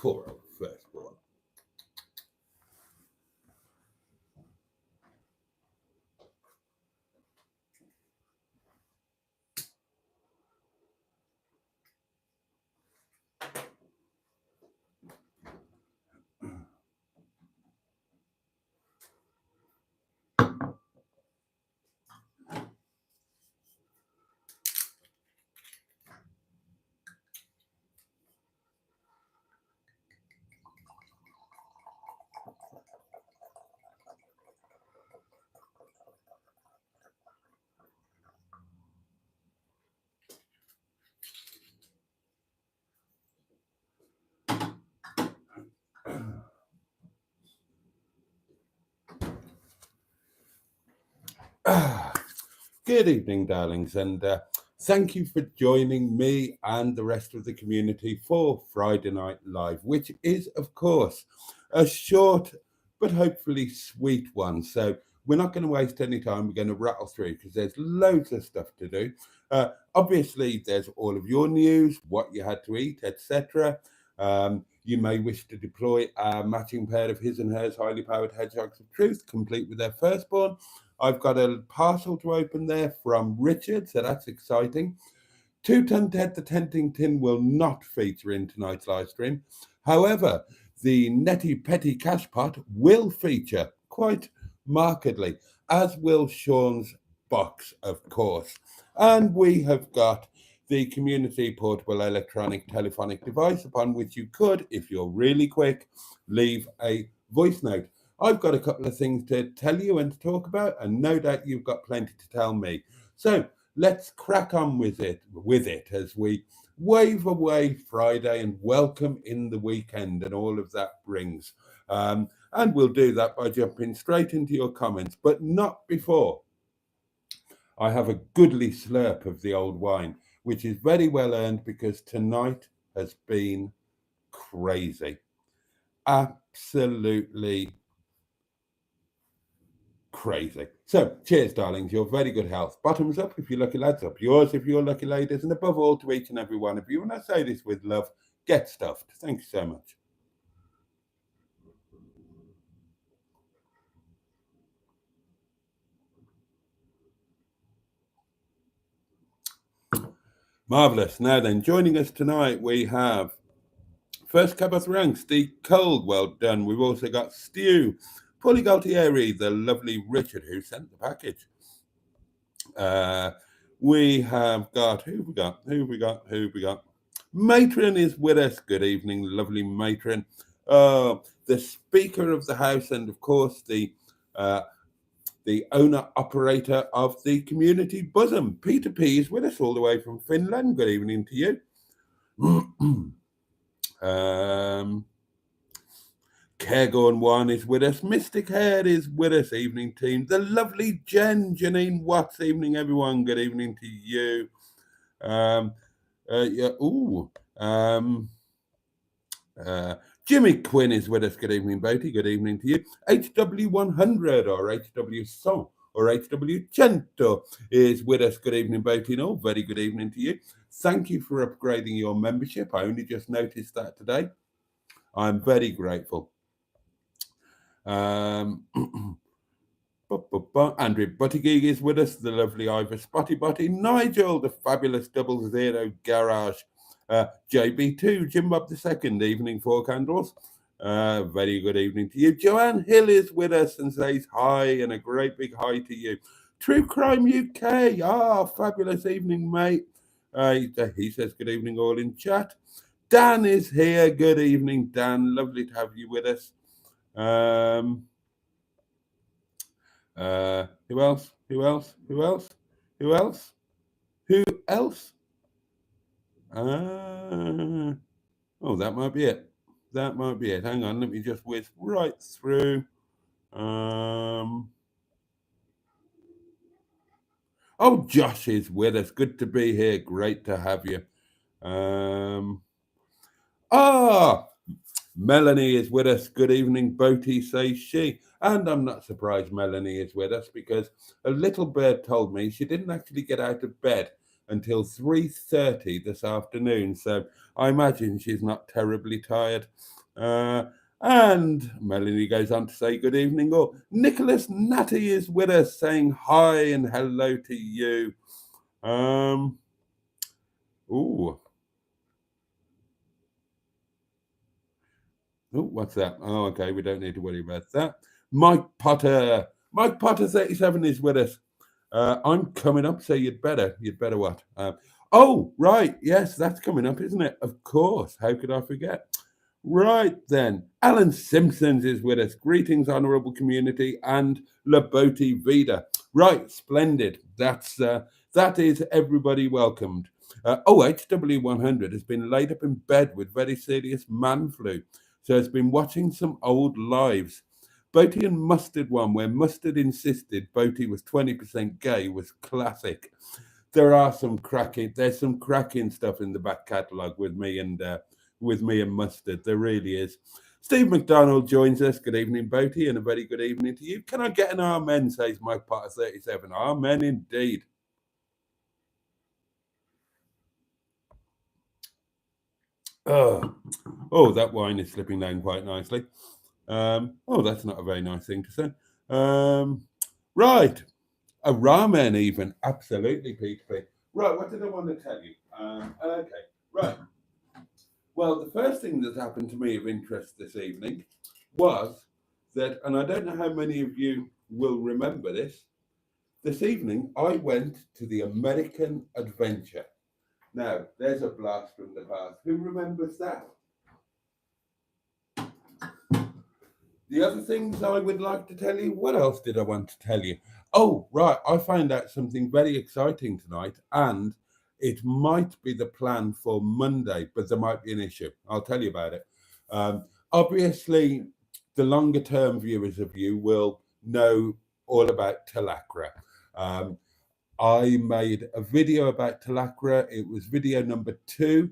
poor old firstborn. Good evening, darlings, and thank you for joining me and the rest of the community for Friday Night Live, which is, of course, a short but hopefully sweet one. So we're not going to waste any time. We're going to rattle through because there's loads of stuff to do. Obviously, there's all of your news, what you had to eat, etc. You may wish to deploy a matching pair of his and hers highly powered hedgehogs of truth, complete with their firstborn. I've got a parcel to open there from Richard, so that's exciting. 2 Ton Ted the Tenting Tin will not feature in tonight's live stream. However, the Netty Petty Cash Pot will feature quite markedly, as will Sean's box, of course. And we have got the community portable electronic telephonic device upon which you could, if you're really quick, leave a voice note. I've got a couple of things to tell you and to talk about, and no doubt you've got plenty to tell me. So let's crack on with it as we wave away Friday and welcome in the weekend and all of that brings. And we'll do that by jumping straight into your comments, but not before I have a goodly slurp of the old wine, which is very well earned because tonight has been crazy. Absolutely crazy. So, cheers, darlings. Your very good health. Bottoms up if you're lucky lads, up yours if you're lucky ladies, and above all to each and every one of you. And I say this with love, get stuffed. Thank you so much. Marvellous. Now then, joining us tonight, we have first cab off the ranks, the cold, well done. We've also got Stu, Paulie Galtieri, the lovely Richard who sent the package. We have got, who have we got? Matron is with us. Good evening, lovely Matron. The Speaker of the House and, of course, the owner-operator of the community bosom. Peter P is with us all the way from Finland. Good evening to you. Cairgorn One is with us. Mystic Hair is with us. Evening team. The lovely Janine Watts. Evening everyone. Good evening to you. Jimmy Quinn is with us. Good evening, Boaty. Good evening to you. HW100 or HW Song or HW Cento is with us. Good evening, Boaty. No, very good evening to you. Thank you for upgrading your membership. I only just noticed that today. I'm very grateful. Andrew Buttigieg is with us. The lovely Ivor Spotty Botty. Nigel, the fabulous 00 Garage. JB2, Jim Bob II, evening 4 candles. Very good evening to you. Joanne Hill is with us and says hi, and a great big hi to you. True Crime UK, fabulous evening, mate. He says good evening all in chat. Dan is here. Good evening, Dan. Lovely to have you with us. Who else? That might be it. Hang on, let me just whiz right through. Josh is with us. Good to be here. Great to have you. Melanie is with us. Good evening, Boaty, says she. And I'm not surprised Melanie is with us because a little bird told me she didn't actually get out of bed until 3:30 this afternoon. So I imagine she's not terribly tired. And Melanie goes on to say good evening. Or Nicholas Natty is with us saying hi and hello to you. Ooh. Oh, what's that? Oh, okay. We don't need to worry about that. Mike Potter 37 is with us. I'm coming up, so you'd better what? Oh, right. Yes, that's coming up, isn't it? Of course. How could I forget? Right then, Alan Simpsons is with us. Greetings, honourable community, and Boaty Vida. Right, splendid. That is everybody welcomed. HW100 has been laid up in bed with very serious man flu, so has been watching some old lives. Boaty and Mustard one, where Mustard insisted Boaty was 20% gay, was classic. There's some cracking stuff in the back catalogue with me and Mustard. There really is. Steve McDonald joins us. Good evening, Boaty, and a very good evening to you. Can I get an amen, says Mike Potter 37. Amen indeed. Oh, that wine is slipping down quite nicely. That's not a very nice thing to say. Right. A ramen even. Absolutely, Peter. Right, what did I want to tell you? Okay, right. Well, the first thing that happened to me of interest this evening was that, and I don't know how many of you will remember this evening I went to the American Adventure. Now, there's a blast from the past. Who remembers that? The other things I would like to tell you, what else did I want to tell you? Oh, right, I found out something very exciting tonight, and it might be the plan for Monday, but there might be an issue. I'll tell you about it. Obviously, the longer term viewers of you will know all about Talacra. I made a video about Talacra. It was video number 2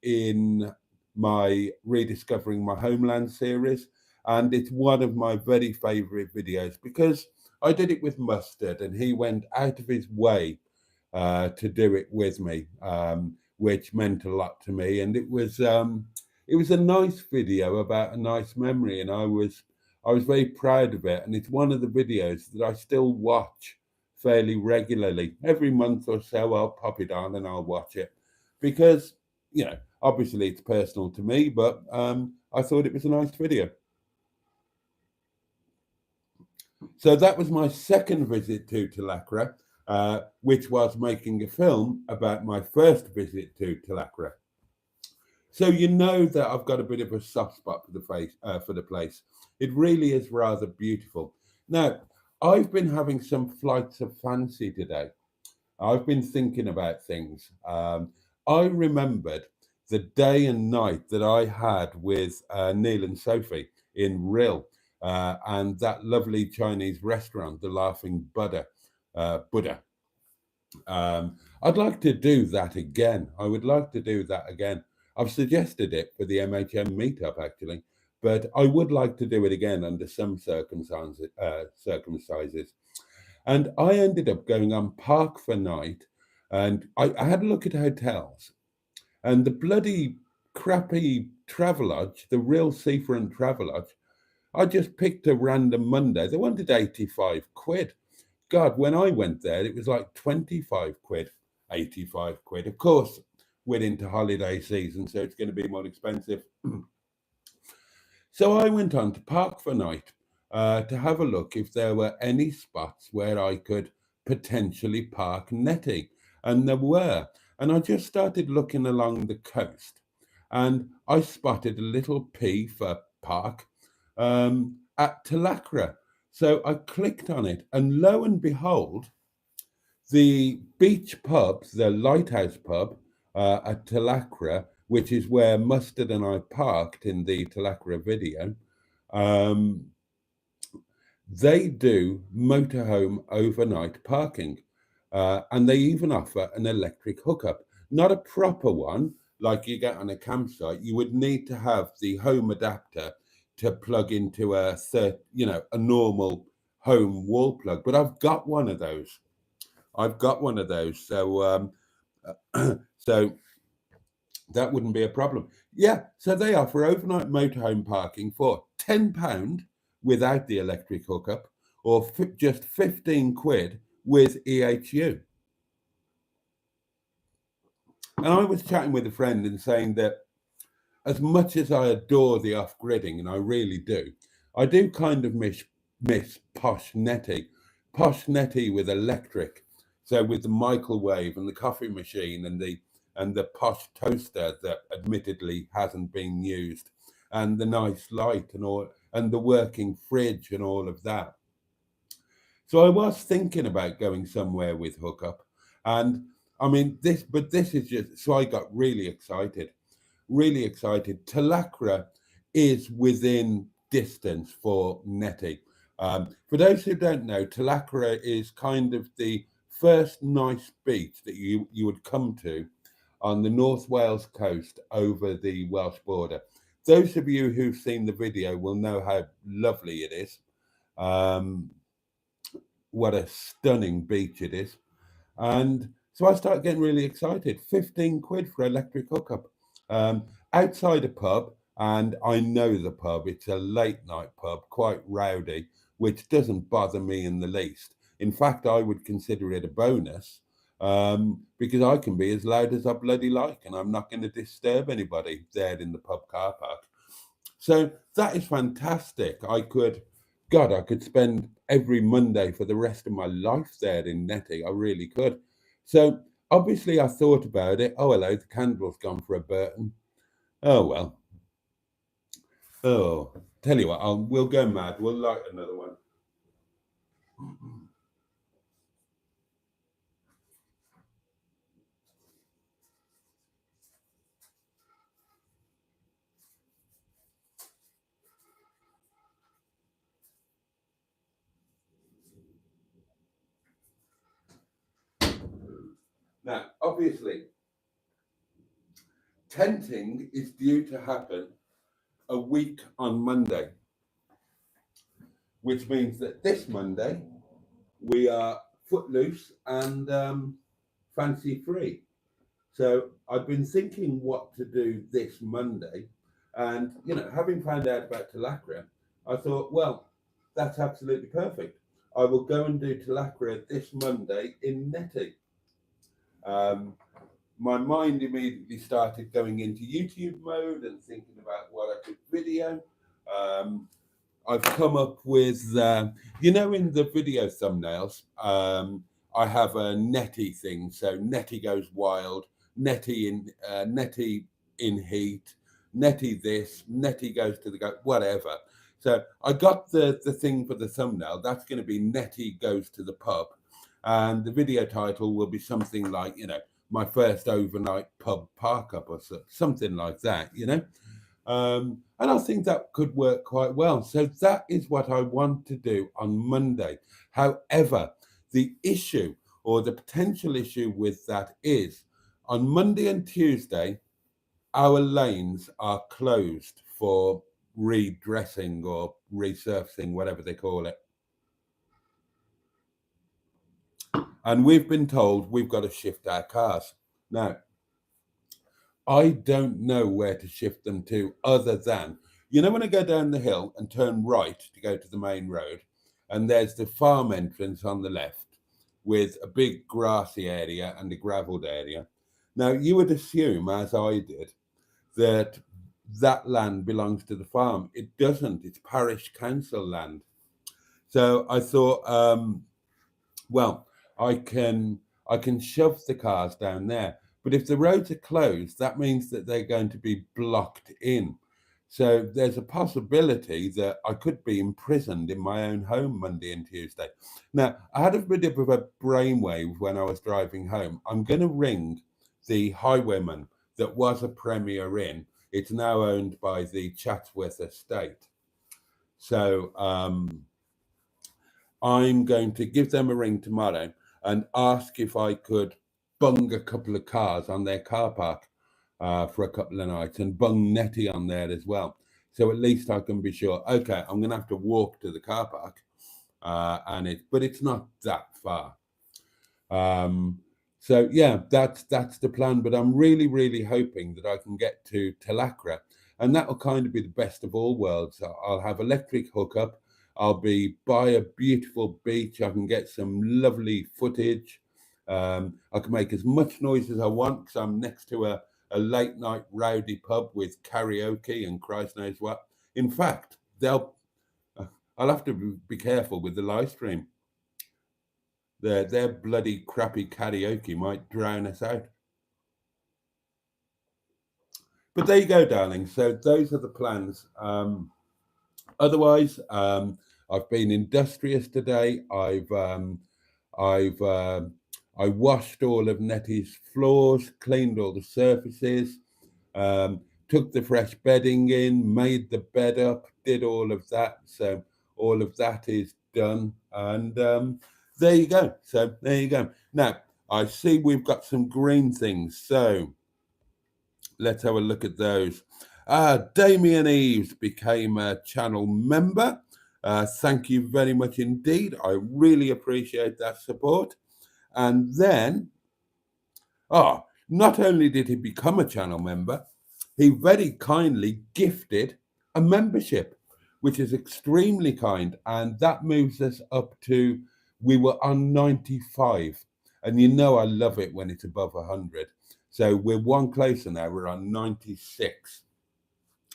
in my Rediscovering My Homeland series. And it's one of my very favourite videos because I did it with Mustard and he went out of his way to do it with me, which meant a lot to me. And it was a nice video about a nice memory, and I was very proud of it. And it's one of the videos that I still watch fairly regularly. Every month or so I'll pop it on and I'll watch it because, obviously it's personal to me, but I thought it was a nice video. So that was my second visit to Talacra, which was making a film about my first visit to Talacra. So you know that I've got a bit of a soft spot for the place. It really is rather beautiful. Now, I've been having some flights of fancy today. I've been thinking about things. I remembered the day and night that I had with Neil and Sophie in Rill. And that lovely Chinese restaurant, the Laughing Buddha. I'd like to do that again. I would like to do that again. I've suggested it for the MHM meetup, actually, but I would like to do it again under some circumstances. And I ended up going on Park for Night, and I had a look at hotels, and the bloody crappy Travelodge, the real seafront Travelodge, I just picked a random Monday. They wanted 85 quid. God, when I went there, it was like 25 quid, 85 quid. Of course, we're into holiday season, so it's going to be more expensive. So I went on to Park for Night to have a look if there were any spots where I could potentially park netting. And there were. And I just started looking along the coast, and I spotted a little P for park at Talacra. So I clicked on it, and lo and behold, the beach pub, the Lighthouse pub at Talacra, which is where Mustard and I parked in the Talacra video, they do motorhome overnight parking. And they even offer an electric hookup, not a proper one like you get on a campsite. You would need to have the home adapter to plug into a normal home wall plug. But I've got one of those. I've got one of those. So so that wouldn't be a problem. Yeah, so they offer overnight motorhome parking for £10 without the electric hookup, or just 15 quid with EHU. And I was chatting with a friend and saying that as much as I adore the off-gridding, and I really do, I do kind of miss posh netty with electric. So with the microwave and the coffee machine and the posh toaster that admittedly hasn't been used, and the nice light and all, and the working fridge and all of that. So I was thinking about going somewhere with hookup, and I mean this is just so I got really excited. Really excited. Talacra is within distance for Netty. For those who don't know, Talacra is kind of the first nice beach that you would come to on the North Wales coast over the Welsh border. Those of you who've seen the video will know how lovely it is. What a stunning beach it is. And so I started getting really excited. 15 quid for electric hookup. Outside a pub, and I know the pub, it's a late night pub, quite rowdy, which doesn't bother me in the least. In fact, I would consider it a bonus, because I can be as loud as I bloody like, and I'm not going to disturb anybody there in the pub car park. So that is fantastic. I could spend every Monday for the rest of my life there in Netty. I really could. So obviously I thought about it. Oh, hello, the candle's gone for a Burton. Oh, well. Oh, tell you what, we'll go mad. We'll light another one. Now, obviously, tenting is due to happen a week on Monday, which means that this Monday we are footloose and fancy free. So I've been thinking what to do this Monday, and having found out about Talacra, I thought, well, that's absolutely perfect. I will go and do Talacra this Monday in Netty. My mind immediately started going into YouTube mode and thinking about what I could video. I've come up with, in the video thumbnails, I have a Netty thing. So Netty goes wild, Netty in heat, Netty this, Netty goes to the go, whatever. So I got the thing for the thumbnail. That's going to be Netty goes to the pub, and the video title will be something like, my first overnight pub park up or something like that, and I think that could work quite well. So that is what I want to do on Monday. However, the issue or the potential issue with that is on Monday and Tuesday, our lanes are closed for redressing or resurfacing, whatever they call it. And we've been told we've got to shift our cars. Now, I don't know where to shift them to other than, when I go down the hill and turn right to go to the main road, and there's the farm entrance on the left with a big grassy area and a gravelled area. Now, you would assume, as I did, that land belongs to the farm. It doesn't. It's parish council land. So I thought, well, I can shove the cars down there. But if the roads are closed, that means that they're going to be blocked in. So there's a possibility that I could be imprisoned in my own home Monday and Tuesday. Now, I had a bit of a brainwave when I was driving home. I'm going to ring the highwayman that was a Premier Inn. It's now owned by the Chatsworth Estate. So I'm going to give them a ring tomorrow and ask if I could bung a couple of cars on their car park for a couple of nights and bung Netty on there as well. So at least I can be sure, okay, I'm going to have to walk to the car park, but it's not that far. So yeah, that's the plan. But I'm really hoping that I can get to Talacra, and that will kind of be the best of all worlds. I'll have electric hookup. I'll be by a beautiful beach. I can get some lovely footage. I can make as much noise as I want because I'm next to a late night rowdy pub with karaoke and Christ knows what. In fact, I'll have to be careful with the live stream. Their bloody crappy karaoke might drown us out. But there you go, darling. So those are the plans. Otherwise, I've been industrious today. I've I washed all of Nettie's floors, cleaned all the surfaces, um, took the fresh bedding in, made the bed up, did all of that. So all of that is done, and there you go. So there you go. Now I see we've got some green things. So let's have a look at those. Damian Eves became a channel member. Thank you very much indeed. I really appreciate that support. And then, not only did he become a channel member, he very kindly gifted a membership, which is extremely kind. And that moves us up to, we were on 95. And you know, I love it when it's above 100. So we're one closer now, we're on 96.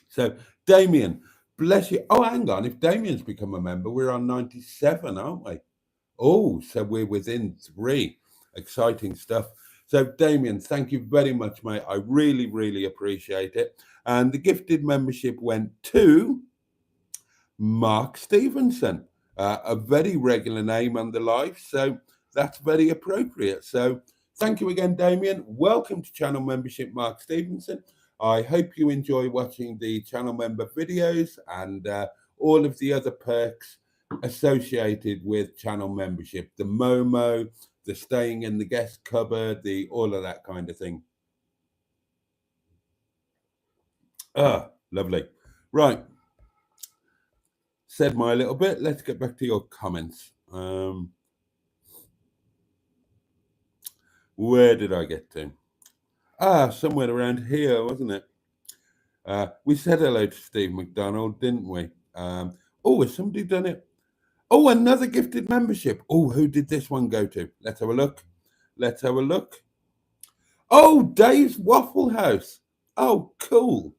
So, Damian, bless you. Oh, hang on. If Damian's become a member, we're on 97, aren't we? Oh, so we're within 3. Exciting stuff. So, Damian, thank you very much, mate. I really appreciate it. And the gifted membership went to Mark Stevenson, a very regular name on the live. So, that's very appropriate. So, thank you again, Damian. Welcome to channel membership, Mark Stevenson. I hope you enjoy watching the channel member videos and all of the other perks associated with channel membership, the Momo, the staying in the guest cupboard, the all of that kind of thing. Lovely. Right. Said my little bit. Let's get back to your comments. Where did I get to? Somewhere around here, wasn't it? We said hello to Steve McDonald, didn't we? Has somebody done it? Oh, another gifted membership. Oh, who did this one go to? Let's have a look. Let's have a look. Oh, Dave's Waffle House. Oh, cool.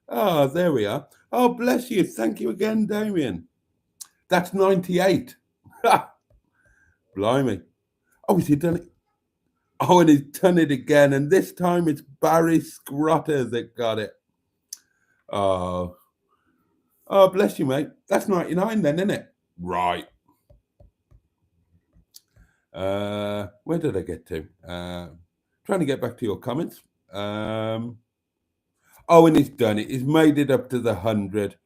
Oh, there we are. Oh, bless you. Thank you again, Damian. That's 98. Blimey. Oh, has he done it? Oh, and he's done it again. And this time it's Barry Scrotter that got it. Oh, bless you, mate. That's 99 then, isn't it? Right. Where did I get to? Trying to get back to your comments. And he's done it. He's made it up to the 100.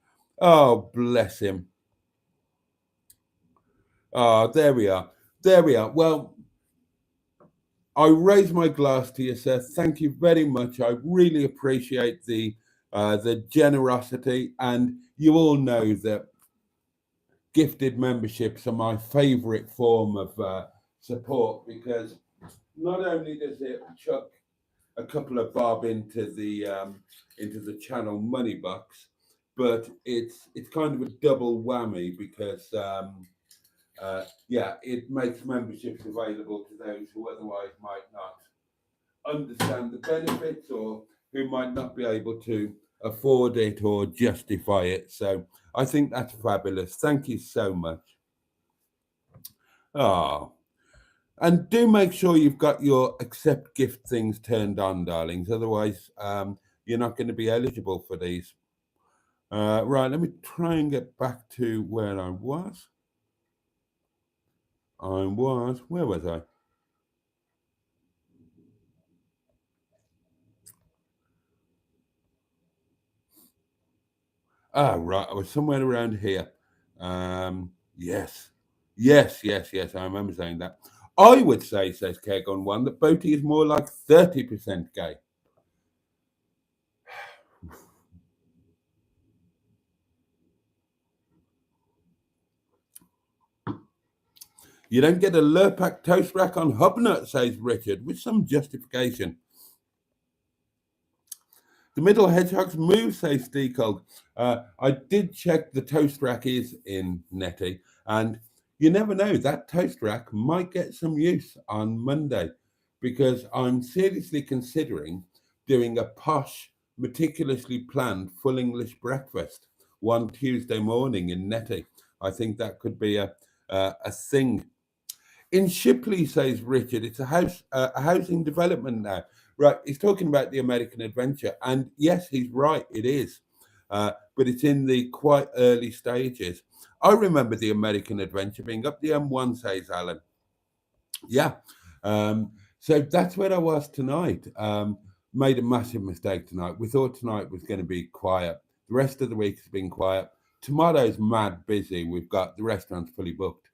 Oh, bless him. There we are. There we are. Well, I raise my glass to you, sir. Thank you very much. I really appreciate the generosity, and you all know that gifted memberships are my favourite form of support, because not only does it chuck a couple of bob into the channel money box, but it's kind of a double whammy, because it makes memberships available to those who otherwise might not understand the benefits, or who might not be able to afford it or justify it. So I think that's fabulous. Thank you so much. And do make sure you've got your accept gift things turned on, darlings. Otherwise, you're not going to be eligible for these. Right, let me try and get back to where I was. Where was I? Right, I was somewhere around here. Yes. I remember saying that. I would say, says Keg on One, that Boaty is more like 30% gay. You don't get a Lurpak toast rack on Hubnut, says Richard, with some justification. The middle hedgehogs move, says Steekold. I did check the toast rack is in Netty, and you never know, that toast rack might get some use on Monday because I'm seriously considering doing a posh, meticulously planned full English breakfast one Tuesday morning in Netty. I think that could be a thing. In Shipley, says Richard, it's a housing development now. Right, he's talking about the American Adventure, and yes, he's right, it is, but it's in the quite early stages. I remember the American Adventure being up the M1, says Alan. Yeah, so that's where I was tonight. Made a massive mistake tonight. We thought tonight was going to be quiet. The rest of the week has been quiet. Tomorrow's mad busy. We've got the restaurants fully booked.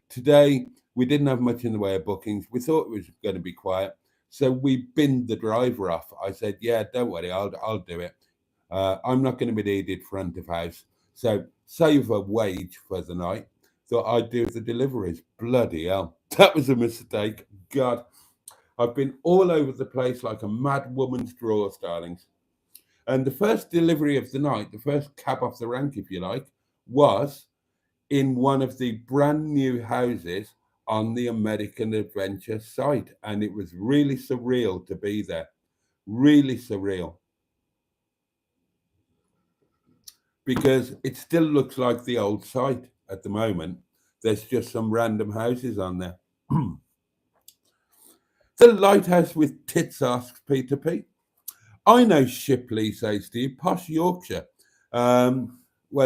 Today, we didn't have much in the way of bookings. We thought it was going to be quiet. So we binned the driver off. I said, yeah, don't worry, I'll do it. I'm not going to be needed front of house. So save a wage for the night. Thought I'd do the deliveries. Bloody hell. That was a mistake. God, I've been all over the place like a mad woman's drawers, darlings. And the first delivery of the night, the first cab off the rank, if you like, was in one of the brand new houses on the American Adventure site. And it was really surreal to be there. Really surreal. Because it still looks like the old site at the moment. There's just some random houses on there. The Lighthouse with tits, asks Peter P. I know Shipley, says Steve, posh Yorkshire. Well,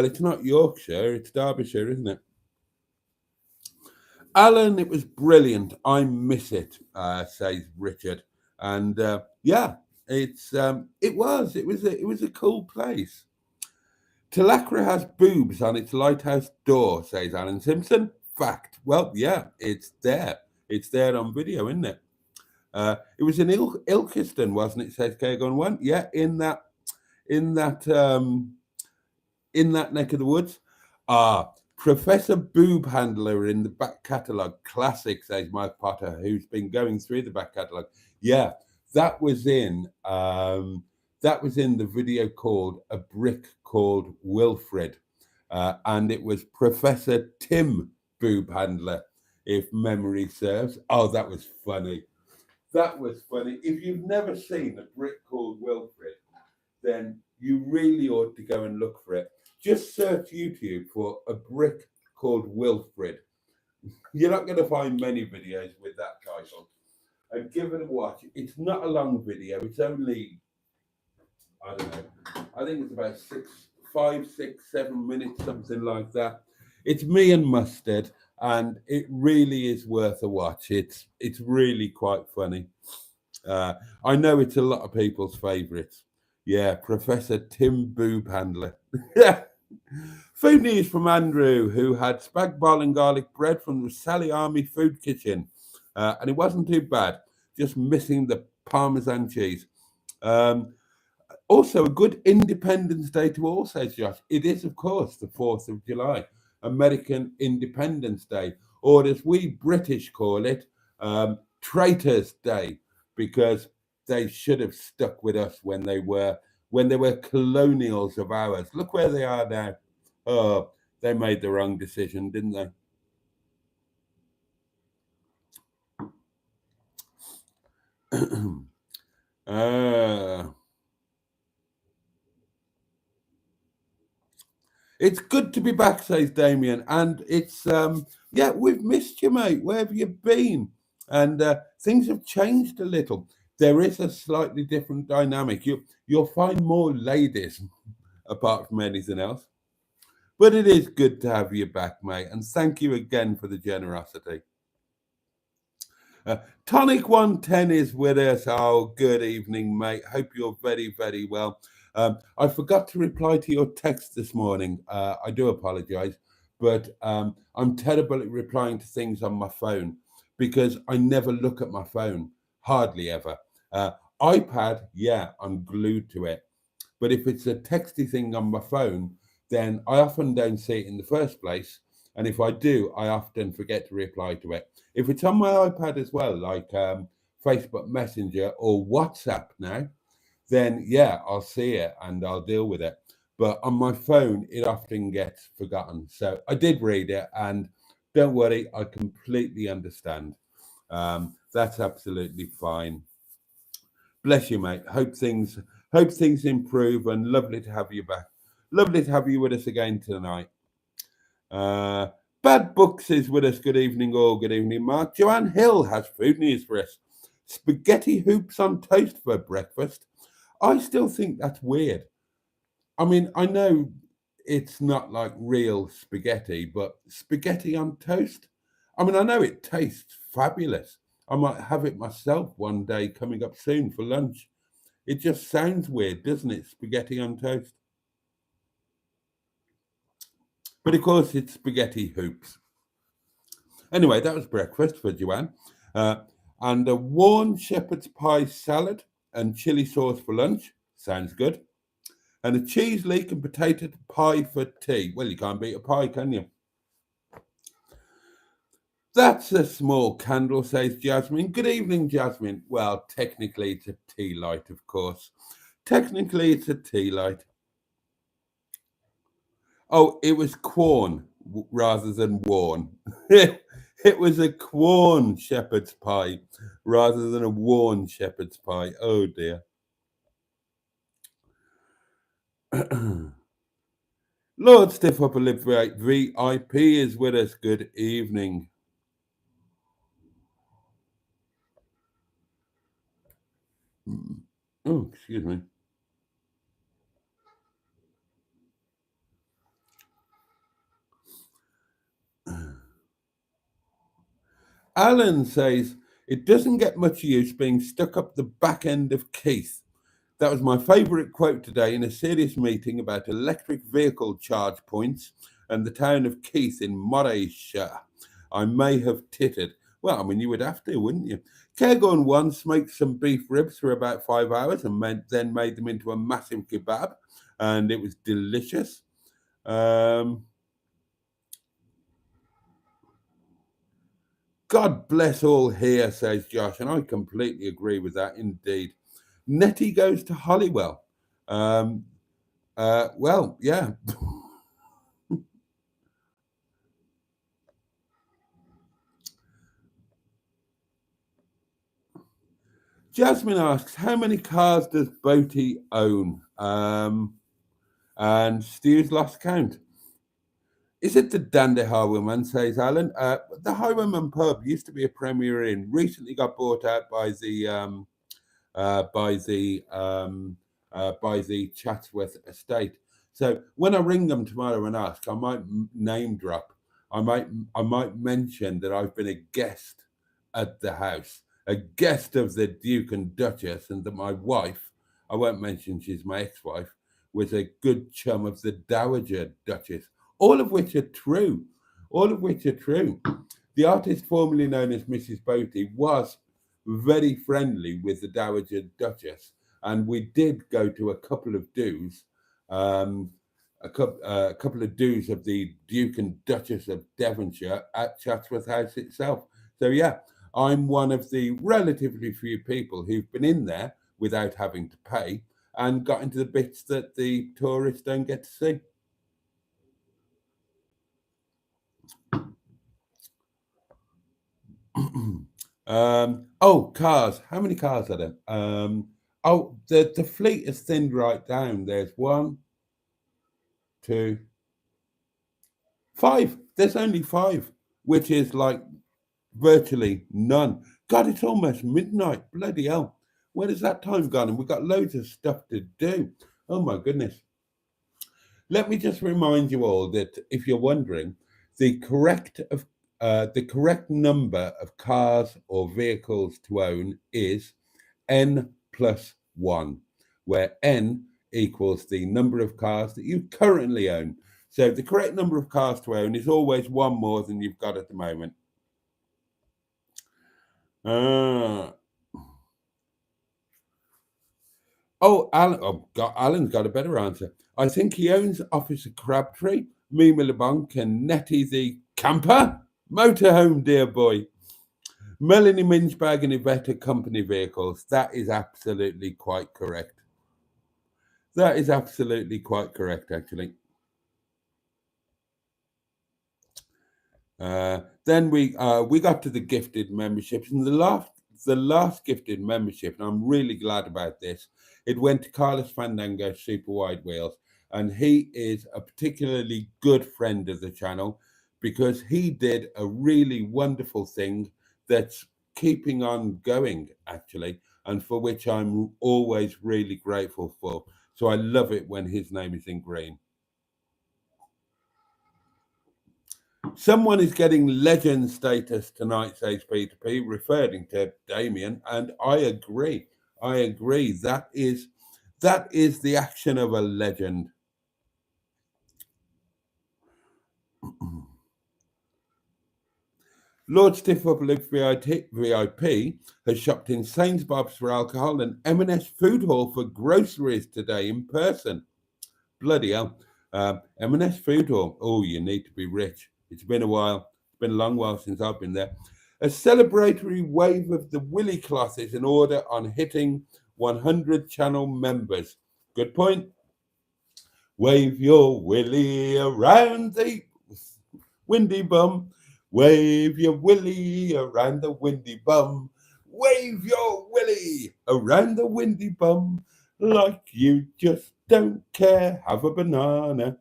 it's not Yorkshire, it's Derbyshire, isn't it? Alan, it was brilliant. I miss it, says Richard. And yeah, it was a cool place. Talacra has boobs on its lighthouse door, says Alan Simpson. Fact. Well, yeah, it's there. It's there on video, isn't it? It was in Ilkeston, wasn't it? Says Kagon One. Yeah, in that neck of the woods. Professor Boob Handler in the back catalogue. Classic, says Mike Potter, who's been going through the back catalogue. Yeah, that was in the video called A Brick Called Wilfred. And it was Professor Tim Boob Handler, if memory serves. Oh, that was funny. That was funny. If you've never seen A Brick Called Wilfred, then you really ought to go and look for it. Just search YouTube for A Brick Called Wilfred. You're not going to find many videos with that title. And give it a watch. It's not a long video. It's only, I don't know, I think it's about 5, 6, 7 minutes, something like that. It's me and Mustard, and it really is worth a watch. It's really quite funny. I know it's a lot of people's favourites. Yeah, Professor Tim Boob Handler. Food news from Andrew, who had spag bol and garlic bread from the Sally Army Food Kitchen. And it wasn't too bad, just missing the Parmesan cheese. Also, a good Independence Day to all, says Josh. It is, of course, the 4th of July, American Independence Day, or as we British call it, Traitors' Day, because they should have stuck with us when they were colonials of ours. Look where they are now. Oh, they made the wrong decision, didn't they? It's good to be back, says Damian, and it's yeah, we've missed you, mate. Where have you been? And things have changed a little. There is a slightly different dynamic. You'll find more ladies, apart from anything else. But it is good to have you back, mate, and thank you again for the generosity. Tonic 110 is with us. Oh, good evening, mate. Hope you're very, very well. I forgot to reply to your text this morning. I do apologize, but I'm terrible at replying to things on my phone because I never look at my phone, hardly ever. iPad, yeah, I'm glued to it. But if it's a texty thing on my phone, then I often don't see it in the first place. And if I do, I often forget to reply to it. If it's on my iPad as well, like Facebook Messenger or WhatsApp now, then yeah, I'll see it and I'll deal with it. But on my phone, it often gets forgotten. So I did read it, and don't worry, I completely understand. That's absolutely fine. Bless you, mate. Hope things improve, and lovely to have you back. Lovely to have you with us again tonight. Uh, Bad Books is with us. Good evening, all. Good evening, Mark. Joanne Hill has food news for us. Spaghetti hoops on toast for breakfast. I still think that's weird. I mean, I know it's not like real spaghetti, but spaghetti on toast? I mean, I know it tastes fabulous. I might have it myself one day coming up soon for lunch. It just sounds weird, doesn't it? Spaghetti on toast. But of course, it's spaghetti hoops. Anyway, that was breakfast for Joanne. Uh, and a warm shepherd's pie salad and chili sauce for lunch. Sounds good. And a cheese leek and potato pie for tea. Well, you can't beat a pie, can you? That's a small candle, says Jasmine. Good evening, Jasmine. Well, technically it's a tea light, of course. Technically it's a tea light. Oh, it was corn rather than worn. It was a corn shepherd's pie rather than a worn shepherd's pie. Oh dear. Lord Stiff Upper Lip VIP is with us. Good evening. Oh, excuse me. Alan says, it doesn't get much use being stuck up the back end of Keith. That was my favourite quote today in a serious meeting about electric vehicle charge points and the town of Keith in Morayshire. I may have tittered. Well, I mean, you would have to, wouldn't you? Cairngorm once smoked some beef ribs for about 5 hours and then made them into a massive kebab, and it was delicious. Um, God bless all here, says Josh, and I completely agree with that indeed. Nettie goes to Hollywell. Um, well, yeah. Jasmine asks, how many cars does Boaty own? And Stu's lost count. Is it the Dandy Highwayman, says Alan? The Highwayman pub used to be a Premier Inn, recently got bought out by the uh, by the um, by the Chatsworth estate. So when I ring them tomorrow and ask, I might name drop. I might mention that I've been a guest at the house, a guest of the Duke and Duchess, and that my wife, I won't mention she's my ex-wife, was a good chum of the Dowager Duchess. All of which are true. All of which are true. The artist formerly known as Mrs. Boaty was very friendly with the Dowager Duchess, and we did go to a couple of do's, um, a couple of do's of the Duke and Duchess of Devonshire at Chatsworth House itself. So yeah, I'm one of the relatively few people who've been in there without having to pay and got into the bits that the tourists don't get to see. Oh, cars. How many cars are there? Oh, the fleet is thinned right down. There's one, two, five. There's only five, which is like virtually none. God, it's almost midnight. Bloody hell. Where has that time gone? And we've got loads of stuff to do. Oh my goodness. Let me just remind you all that if you're wondering, the correct number of cars or vehicles to own is n plus one, where n equals the number of cars that you currently own. So the correct number of cars to own is always one more than you've got at the moment. Uh, oh, Alan, Alan's got a better answer. I think he owns Officer Crabtree Emil Lemon and Nettie the camper. Motorhome, dear boy. Melanie Minchbag and Yvette company vehicles. That is absolutely quite correct. That is absolutely quite correct, actually. Then we got to the gifted memberships, and the last gifted membership, and I'm really glad about this. It went to Carlos Fandango Super Wide Wheels, and he is a particularly good friend of the channel because he did a really wonderful thing that's keeping on going, actually, and for which I'm always really grateful for. So I love it when his name is in green. Someone is getting legend status tonight, says P2P, referring to Damian, and I agree. I agree. That is the action of a legend. Lord Stiff-Upper-Lip VIP has shopped in Sainsbury's for alcohol and M&S Food Hall for groceries today in person. Bloody hell. M&S Food Hall. Oh, you need to be rich. It's been a while. It's been a long while since I've been there. A celebratory wave of the Willy cloth is in order on hitting 100 channel members. Good point. Wave your willy around the windy bum. Wave your willy around the windy bum. Wave your willy around the windy bum like you just don't care. Have a banana.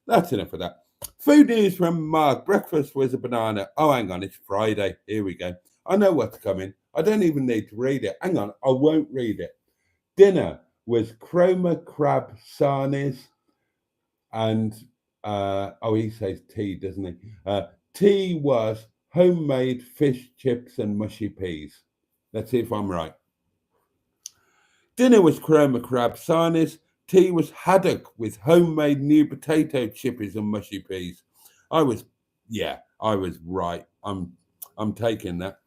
That's enough of that. Food news from Mark. Breakfast was a banana. Oh, hang on. It's Friday. Here we go. I know what's coming. I don't even need to read it. Hang on. I won't read it. Dinner was chroma crab sarnies and, he says tea, doesn't he? Tea was homemade fish, chips, and mushy peas. Let's see if I'm right. Dinner was chroma crab sarnies. Tea was haddock with homemade new potato chippies and mushy peas. I was right. I'm taking that.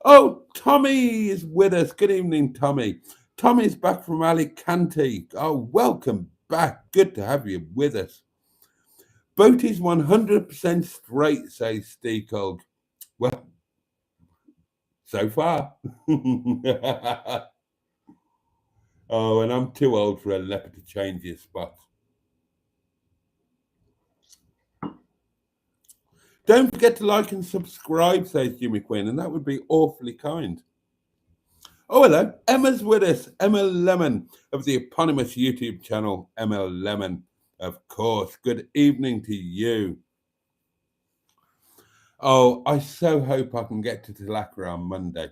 Oh, Tommy is with us. Good evening, Tommy. Tommy's back from Alicante. Oh, welcome back. Good to have you with us. Boaty's 100% straight, says Steve Cog. Well, so far. Oh, and I'm too old for a leopard to change his spots. Don't forget to like and subscribe, says Jimmy Quinn, and that would be awfully kind. Oh, hello. Emma's with us. Emil Lemon of the eponymous YouTube channel, Emil Lemon. Of course. Good evening to you. Oh, I so hope I can get to Talacra on Monday.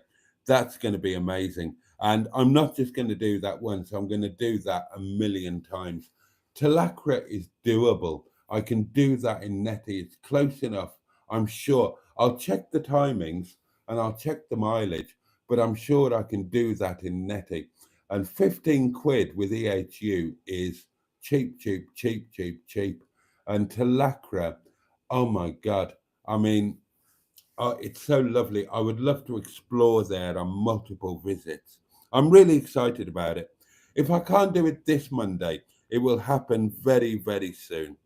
That's going to be amazing. And I'm not just going to do that once, I'm going to do that a million times. Talacra is doable. I can do that in Nettie. It's close enough. I'm sure. I'll check the timings and I'll check the mileage, but I'm sure I can do that in Nettie. And 15 quid with EHU is cheap, cheap, cheap, cheap, cheap. And Talacra, oh my God. I mean, it's so lovely. I would love to explore there on multiple visits. I'm really excited about it. If I can't do it this Monday, it will happen very, very soon.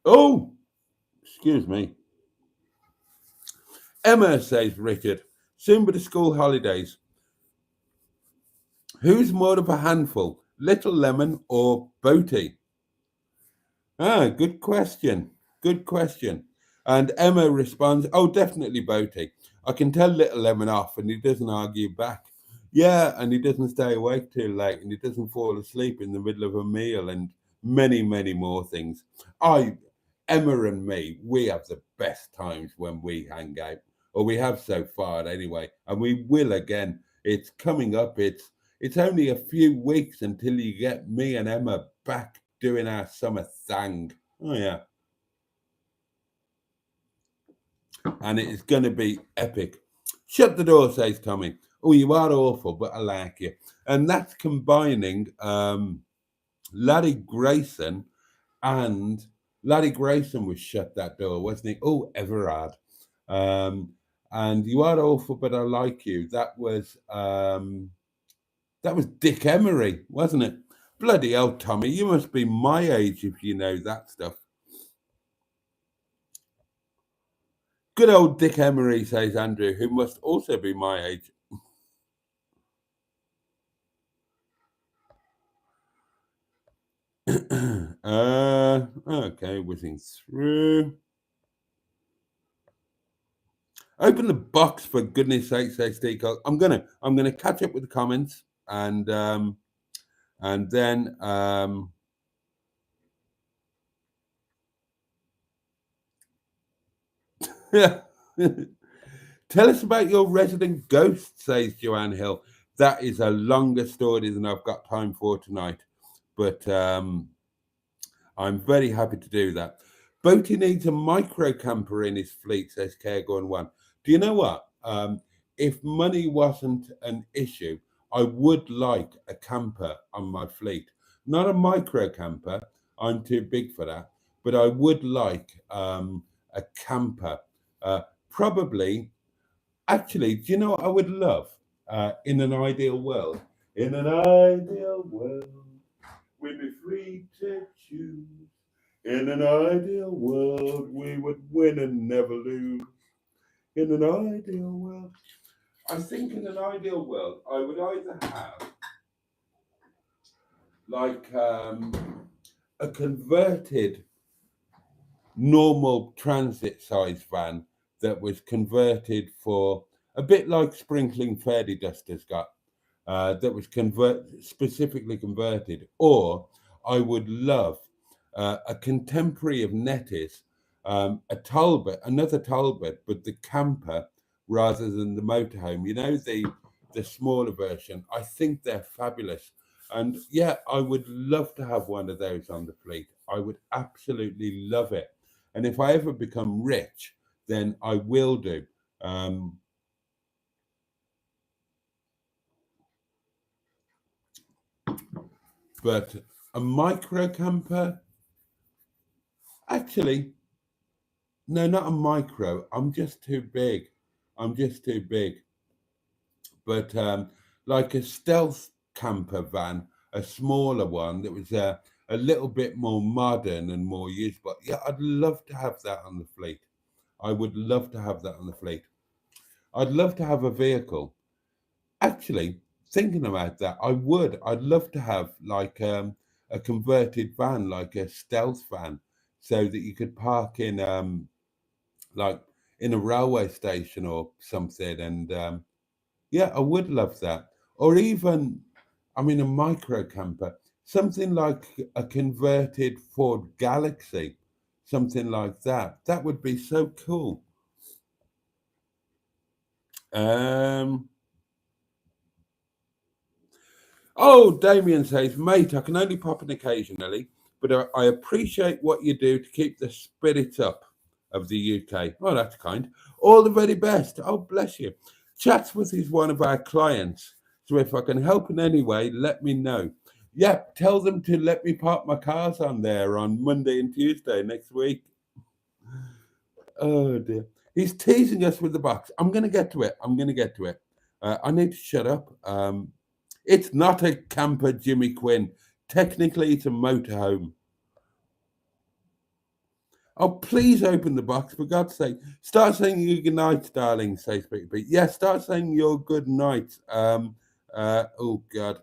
Oh, excuse me. Emma, says Richard, soon but the school holidays. Who's more of a handful, Little Lemon or Boaty? Ah, good question. Good question. And Emma responds, oh, definitely Boaty. I can tell Little Lemon off and he doesn't argue back. Yeah, and he doesn't stay awake too late and he doesn't fall asleep in the middle of a meal and many, many more things. Emma and me, we have the best times when we hang out, or we have so far anyway, and we will again. It's coming up. It's only a few weeks until you get me and Emma back doing our summer thing. Oh yeah. And it's going to be epic. Shut the door, says Tommy. Oh, you are awful, but I like you. And that's combining Larry Grayson and Larry Grayson was shut that door, wasn't he? Oh, Everard. And you are awful, but I like you. That was Dick Emery, wasn't it? Bloody hell, Tommy, you must be my age if you know that stuff. Good old Dick Emery, says Andrew, who must also be my age. Okay, whizzing through. Open the box for goodness sake, says Steve. I'm gonna catch up with the comments and then tell us about your resident ghost, says Joanne Hill. That is a longer story than I've got time for tonight, but I'm very happy to do that. Boaty needs a micro camper in his fleet, says Caregon One. Do you know what? If money wasn't an issue, I would like a camper on my fleet. Not a micro camper, I'm too big for that, but I would like a camper. Probably, actually, do you know what I would love in an ideal world? In an ideal world, we'd be free to choose. In an ideal world, we would win and never lose. In an ideal world, I think in an ideal world, I would either have like a converted normal transit size van that was converted for a bit like Sprinkling Fairy Dust has got, that was specifically converted, or I would love a contemporary of Nettie's, a Talbot, another Talbot, but the camper rather than the motorhome. You know, the smaller version. I think they're fabulous, and yeah, I would love to have one of those on the fleet. I would absolutely love it, and if I ever become rich, then I will do. Um, but a micro camper, actually, no, not a micro. I'm just too big. I'm just too big. But like a stealth camper van, a smaller one that was a little bit more modern and more useful. Yeah, I'd love to have that on the fleet. I would love to have that on the fleet. I'd love to have a vehicle. Actually, thinking about that, I would. I'd love to have like a converted van, like a stealth van, so that you could park in like in a railway station or something. And yeah, I would love that. Or even, I mean, a micro camper, something like a converted Ford Galaxy, something like that. That would be so cool. Um, oh, Damian says, mate, I can only pop in occasionally, but I appreciate what you do to keep the spirits up of the UK. Oh, that's kind. All the very best. Oh, bless you. Chatsworth is one of our clients, so if I can help in any way, let me know. Yep, tell them to let me park my cars on there on Monday and Tuesday next week. Oh dear. He's teasing us with the box. I'm going to get to it. I'm going to get to it. I need to shut up. It's not a camper, Jimmy Quinn. Technically, it's a motorhome. Oh, please open the box, for God's sake. Start saying your good night, darling, says Peter Pete. Yeah, start saying your good night. Oh, God.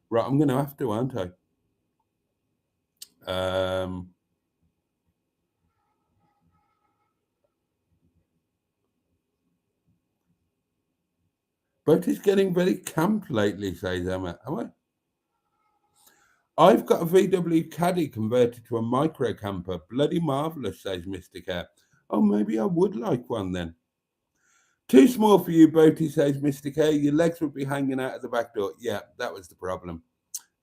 Right, I'm going to have to, aren't I? But it's getting very camp lately, says Emma. Am I? I've got a VW Caddy converted to a micro camper. Bloody marvellous, says Mr. Care. Oh, maybe I would like one then. Too small for you, Boaty, says Mr. K. Your legs would be hanging out of the back door. Yeah, that was the problem.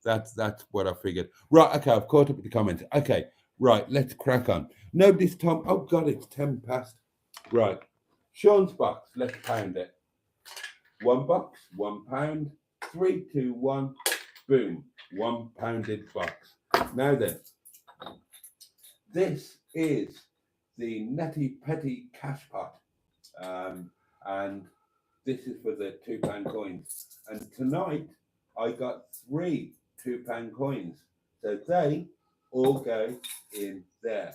That's what I figured. Right, okay, I've caught up with the comments. Okay, right, let's crack on. Nobody's Tom. Oh, God, it's 10 past. Right, Sean's box. Let's pound it. One box, £1. 3, 2, 1. Boom. One pounded box. Now then, this is the Netty Petty Cash Pot. And this is for the £2 coins. And tonight I got 3 £2 coins. So they all go in there.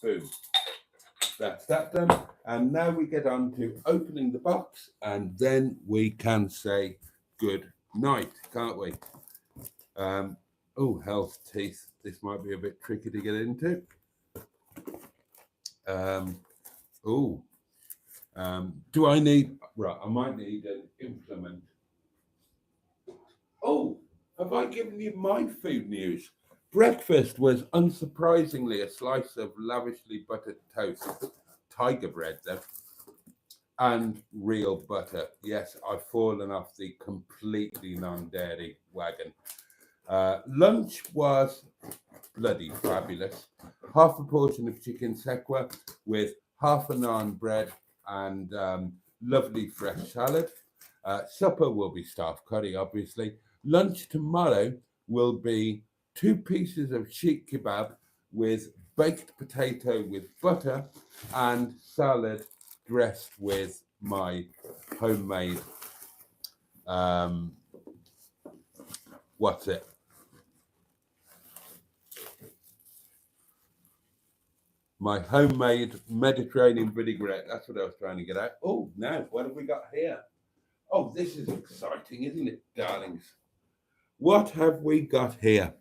Boom. That's that done. And now we get on to opening the box, and then we can say good night, can't we? Oh, hell's teeth. This might be a bit tricky to get into. Do I need, right, I might need an implement. Oh, have I given you my food news? Breakfast was unsurprisingly a slice of lavishly buttered toast, tiger bread though, and real butter. Yes, I've fallen off the completely non-dairy wagon. Lunch was bloody fabulous. Half a portion of chicken sequa with half a naan bread and lovely fresh salad. Supper will be staff curry, obviously. Lunch tomorrow will be 2 pieces of sheep kebab with baked potato with butter and salad dressed with my homemade what's it? My homemade Mediterranean vinaigrette. That's what I was trying to get at. Oh, now, what have we got here? Oh, this is exciting, isn't it, darlings? What have we got here?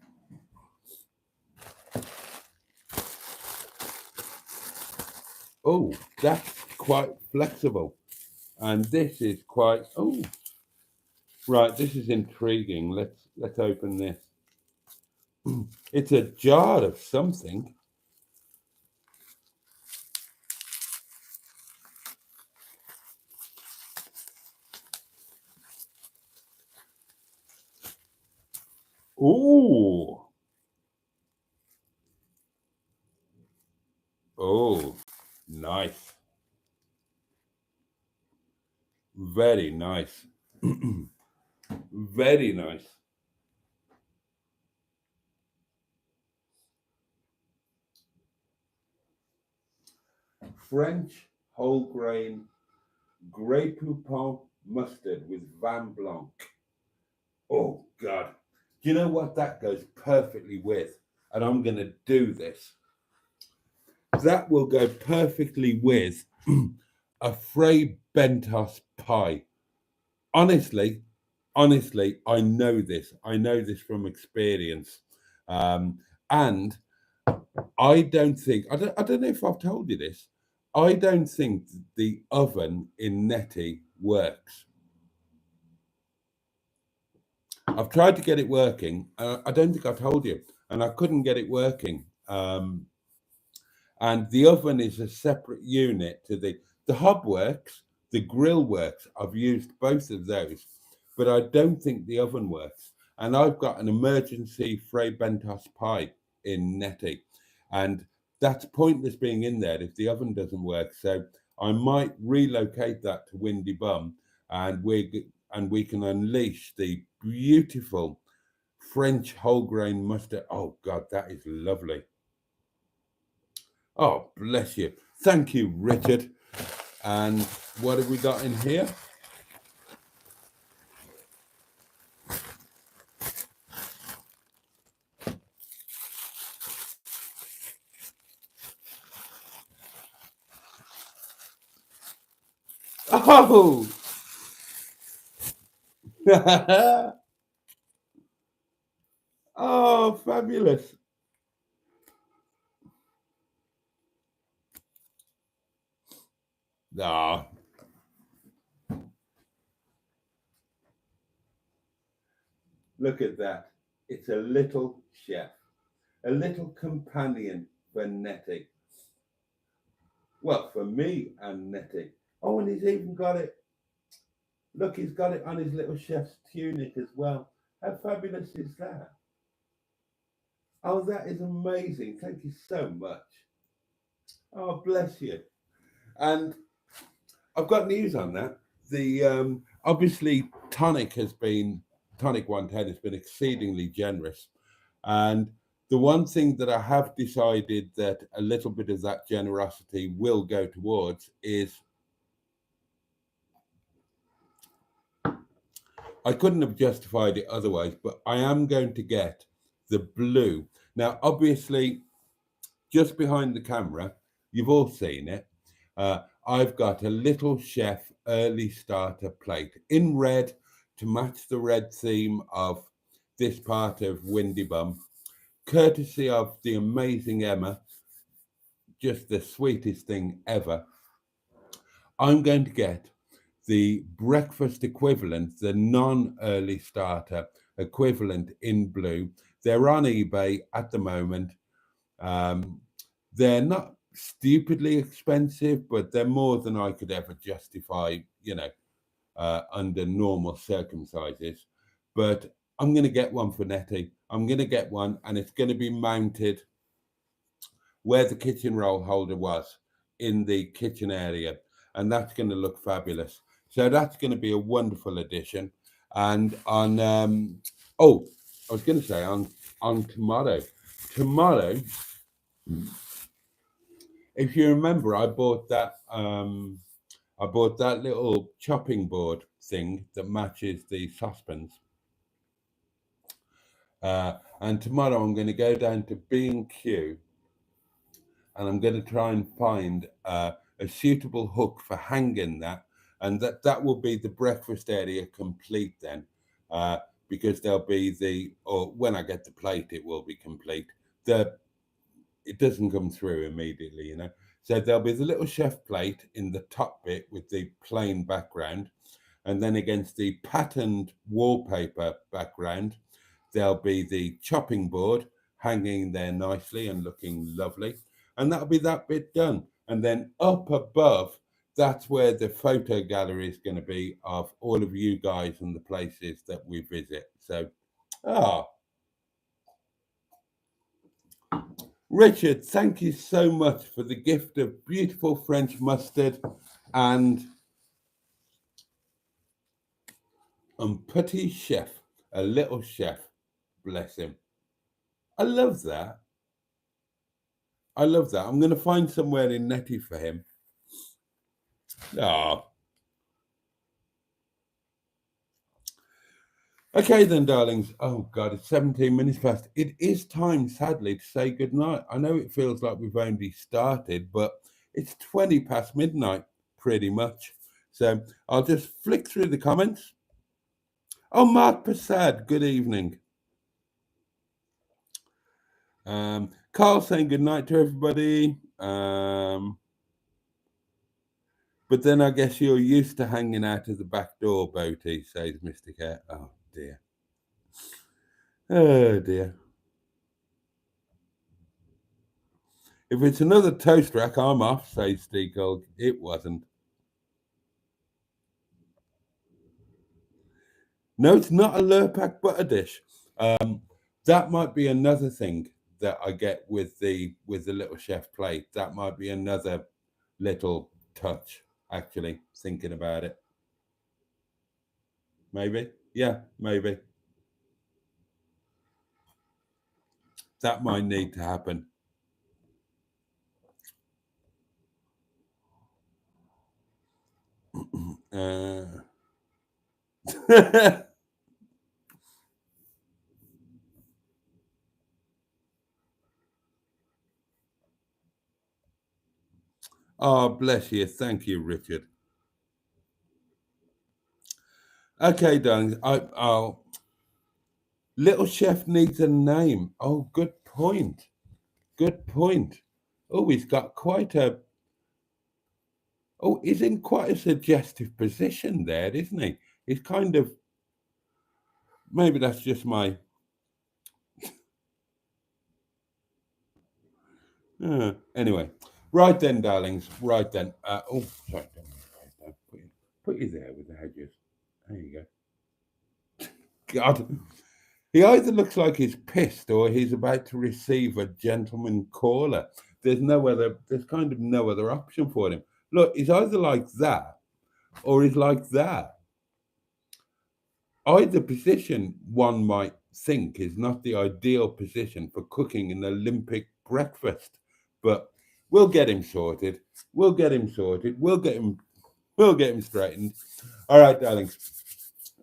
Oh, that's quite flexible. And this is quite, oh, right, this is intriguing. Let's open this. It's a jar of something. Ooh. Oh, nice. Very nice. Very nice. French whole grain Grey Poupon mustard with Vin Blanc. Oh, God. Do you know what that goes perfectly with? And I'm going to do this. That will go perfectly with a Fray Bentos pie. Honestly, I know this. I know this from experience. And I don't think, I don't know if I've told you this, I don't think the oven in Netty works. I've tried to get it working. I don't think I told you, and I couldn't get it working. And the oven is a separate unit to the hob works, the grill works. I've used both of those, but I don't think the oven works. And I've got an emergency Fray Bentos pie in Netty, and that's pointless being in there if the oven doesn't work. So I might relocate that to Windy Bum, and we can unleash the beautiful French whole grain mustard. Oh God, that is lovely. Oh, bless you. Thank you, Richard. And what have we got in here? Oh! Oh, fabulous. Ah. Look at that. It's a little chef, a little companion for Nettie. Well, for me and Nettie. Oh, and he's even got it. Look, he's got it on his little chef's tunic as well. How fabulous is that? Oh, that is amazing. Thank you so much. Oh, bless you. And I've got news on that. The obviously Tonic 110 has been exceedingly generous, and the one thing that I have decided that a little bit of that generosity will go towards is I couldn't have justified it otherwise, but I am going to get the blue. Now, obviously, just behind the camera, you've all seen it. I've got a Little Chef early starter plate in red to match the red theme of this part of Windy Bum, courtesy of the amazing Emma, just the sweetest thing ever. I'm going to get the breakfast equivalent, the non-early starter equivalent in blue. They're on eBay at the moment. They're not stupidly expensive, but they're more than I could ever justify, under normal circumstances. But I'm going to get one for Nettie. I'm going to get one, and it's going to be mounted where the kitchen roll holder was in the kitchen area, and that's going to look fabulous. So that's going to be a wonderful addition. And on I was going to say on tomorrow, if you remember, I bought that little chopping board thing that matches the saucepans. And tomorrow I'm going to go down to B&Q, and I'm going to try and find a suitable hook for hanging that, and that will be the breakfast area complete then, because there'll be or when I get the plate, it will be complete. It doesn't come through immediately, So there'll be the little chef plate in the top bit with the plain background, and then against the patterned wallpaper background, there'll be the chopping board hanging there nicely and looking lovely. And that'll be that bit done. And then up above, that's where the photo gallery is going to be of all of you guys and the places that we visit. So, Richard, thank you so much for the gift of beautiful French mustard and petit chef, a little chef. Bless him. I love that. I'm going to find somewhere in Nettie for him. Okay then, darlings. Oh God, it's 17 minutes past. It is time, sadly, to say goodnight. I know it feels like we've only started, but it's 20 past midnight, pretty much. So I'll just flick through the comments. Oh, Mark Prasad, good evening. Carl saying good night to everybody. But then I guess you're used to hanging out of the back door, Boaty, says Mr. Cat. Oh, dear. Oh, dear. If it's another toast rack, I'm off, says Steve Gold. It wasn't. No, it's not a Lurpak butter dish. That might be another thing that I get with the little chef plate. That might be another little touch, actually, thinking about it. Maybe. Yeah, maybe. That might need to happen. Oh, bless you. Thank you, Richard. Okay, darling. Little Chef needs a name. Oh, good point. Good point. Oh, he's got he's in quite a suggestive position there, isn't he? He's kind of, maybe that's just my, anyway. Right then, darlings. Right then. Sorry. Don't put you there with the hedges. There you go. God. He either looks like he's pissed or he's about to receive a gentleman caller. There's kind of no other option for him. Look, he's either like that or he's like that. Either position, one might think, is not the ideal position for cooking an Olympic breakfast. But we'll get him sorted. We'll get him straightened. All right, darlings.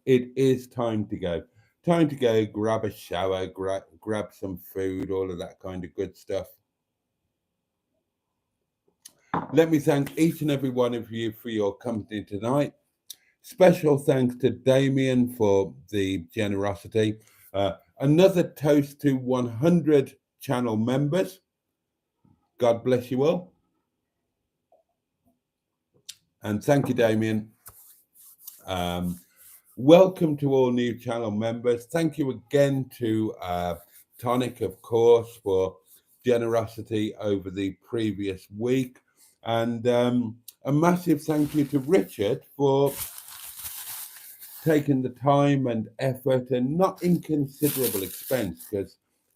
it is time to go. Time to go, grab a shower, grab some food, all of that kind of good stuff. Let me thank each and every one of you for your company tonight. Special thanks to Damian for the generosity. Another toast to 100 channel members. God bless you all. And thank you, Damian. Welcome to all new channel members. Thank you again to Tonic, of course, for generosity over the previous week. And a massive thank you to Richard for taking the time and effort and not inconsiderable expense, because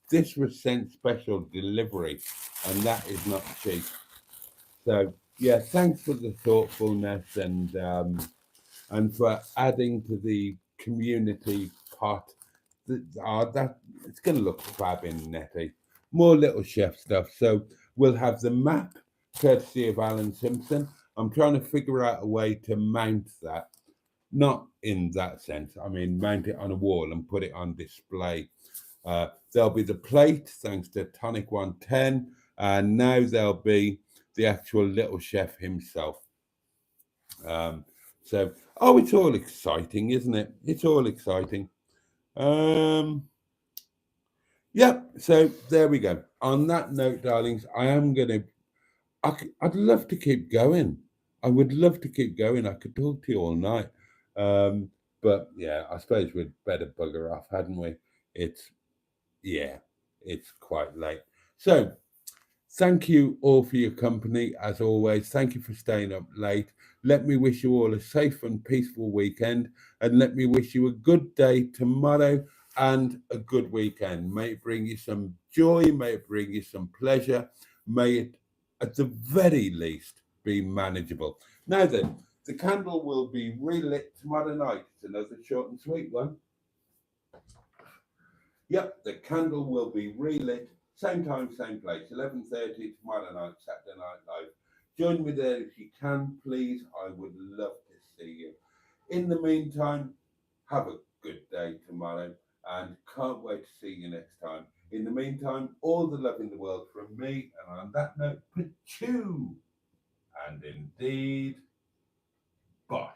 this was sent special delivery and that is not cheap. So yeah, thanks for the thoughtfulness and for adding to the community pot. That it's going to look fab in Netty. More little chef stuff. So we'll have the map, courtesy of Alan Simpson. I'm trying to figure out a way to mount that. Not in that sense. I mean, mount it on a wall and put it on display. There'll be the plate, thanks to Tonic 110, and now there'll be the actual little chef himself. So, oh, it's all exciting, isn't it? It's all exciting. Yeah, so there we go. On that note, darlings, I'd love to keep going. I would love to keep going. I could talk to you all night. But yeah, I suppose we'd better bugger off, hadn't we? Yeah, it's quite late. So, thank you all for your company, as always. Thank you for staying up late. Let me wish you all a safe and peaceful weekend, and let me wish you a good day tomorrow and a good weekend. May it bring you some joy, may it bring you some pleasure, may it, at the very least, be manageable. Now then, the candle will be relit tomorrow night. It's another short and sweet one. Yep, the candle will be relit. Same time, same place, 11:30 tomorrow night, Saturday Night Live. Join me there if you can, please. I would love to see you. In the meantime, have a good day tomorrow and can't wait to see you next time. In the meantime, all the love in the world from me. And on that note, pachoo! And indeed, bosh.